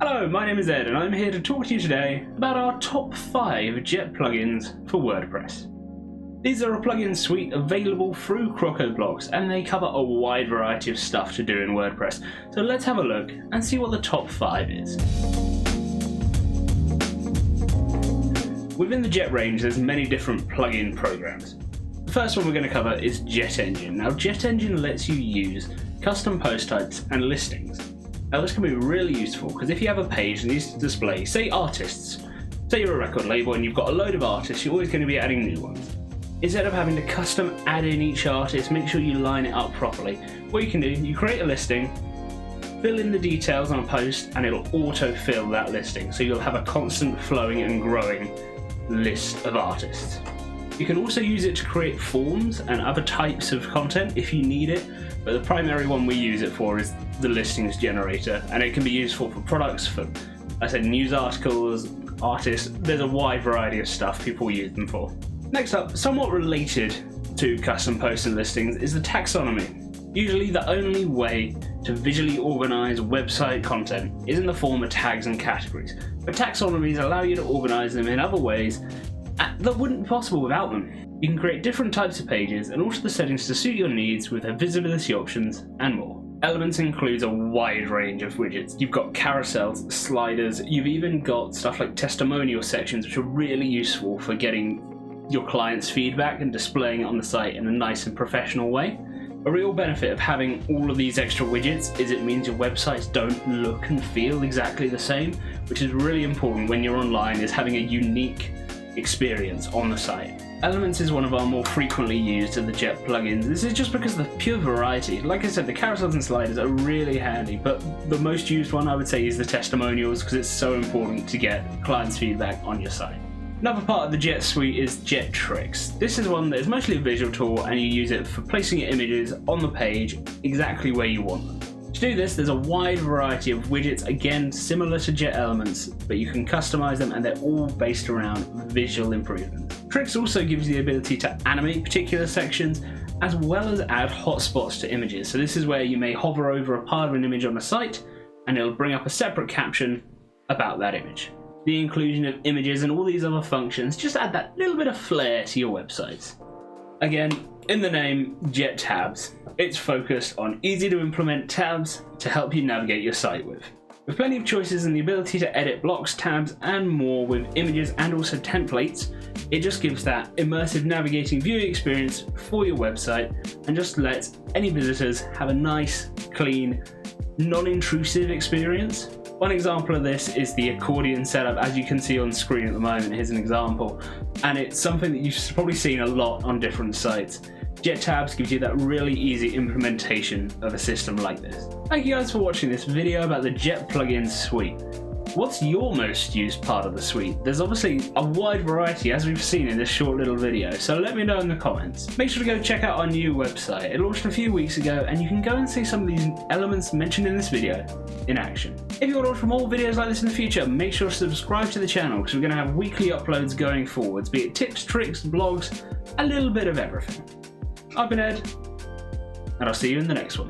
Hello, my name is Ed and I'm here to talk to you today about our top 5 Jet plugins for WordPress. These are a plugin suite available through Crocoblock and they cover a wide variety of stuff to do in WordPress. So let's have a look and see what the top 5 is. Within the Jet range there's many different plugin programs. The first one we're going to cover is Jet Engine. Now Jet Engine lets you use custom post types and listings. Now this can be really useful because if you have a page that needs to display, say artists, say you're a record label and you've got a load of artists, you're always going to be adding new ones. Instead of having to custom add in each artist, make sure you line it up properly. What you can do, you create a listing, fill in the details on a post and it'll auto-fill that listing. So you'll have a constant flowing and growing list of artists. You can also use it to create forms and other types of content if you need it, but the primary one we use it for is the listings generator, and it can be useful for products, for, I said, news articles, artists. There's a wide variety of stuff people use them for. Next up, somewhat related to custom posts and listings, is the taxonomy. Usually the only way to visually organize website content is in the form of tags and categories, but taxonomies allow you to organize them in other ways that wouldn't be possible without them. You can create different types of pages and alter the settings to suit your needs with their visibility options and more. Elements includes a wide range of widgets. You've got carousels, sliders, you've even got stuff like testimonial sections, which are really useful for getting your clients' feedback and displaying it on the site in a nice and professional way. A real benefit of having all of these extra widgets is it means your websites don't look and feel exactly the same, which is really important when you're online, is having a unique experience on the site. Elements is one of our more frequently used of the Jet plugins. This is just because of the pure variety. Like I said, the carousels and sliders are really handy, but the most used one I would say is the testimonials because it's so important to get clients' feedback on your site. Another part of the Jet suite is Jet Tricks. This is one that is mostly a visual tool and you use it for placing your images on the page exactly where you want them. To do this, there's a wide variety of widgets, again similar to Jet Elements, but you can customize them and they're all based around visual improvement. Tricks also gives you the ability to animate particular sections as well as add hotspots to images. So this is where you may hover over a part of an image on a site and it'll bring up a separate caption about that image. The inclusion of images and all these other functions just add that little bit of flair to your websites. Again, in the name, Jet Tabs. It's focused on easy to implement tabs to help you navigate your site with. With plenty of choices and the ability to edit blocks, tabs and more with images and also templates, it just gives that immersive navigating viewing experience for your website and just lets any visitors have a nice, clean, non-intrusive experience. One example of this is the accordion setup, as you can see on screen at the moment. Here's an example, and it's something that you've probably seen a lot on different sites. Jet Tabs gives you that really easy implementation of a system like this. Thank you guys for watching this video about the Jet plugin suite. What's your most used part of the suite? There's obviously a wide variety as we've seen in this short little video, so let me know in the comments. Make sure to go check out our new website. It launched a few weeks ago and you can go and see some of these elements mentioned in this video in action. If you want to watch more videos like this in the future, make sure to subscribe to the channel because we're going to have weekly uploads going forwards, be it tips, tricks, blogs, a little bit of everything. I've been Ed, and I'll see you in the next one.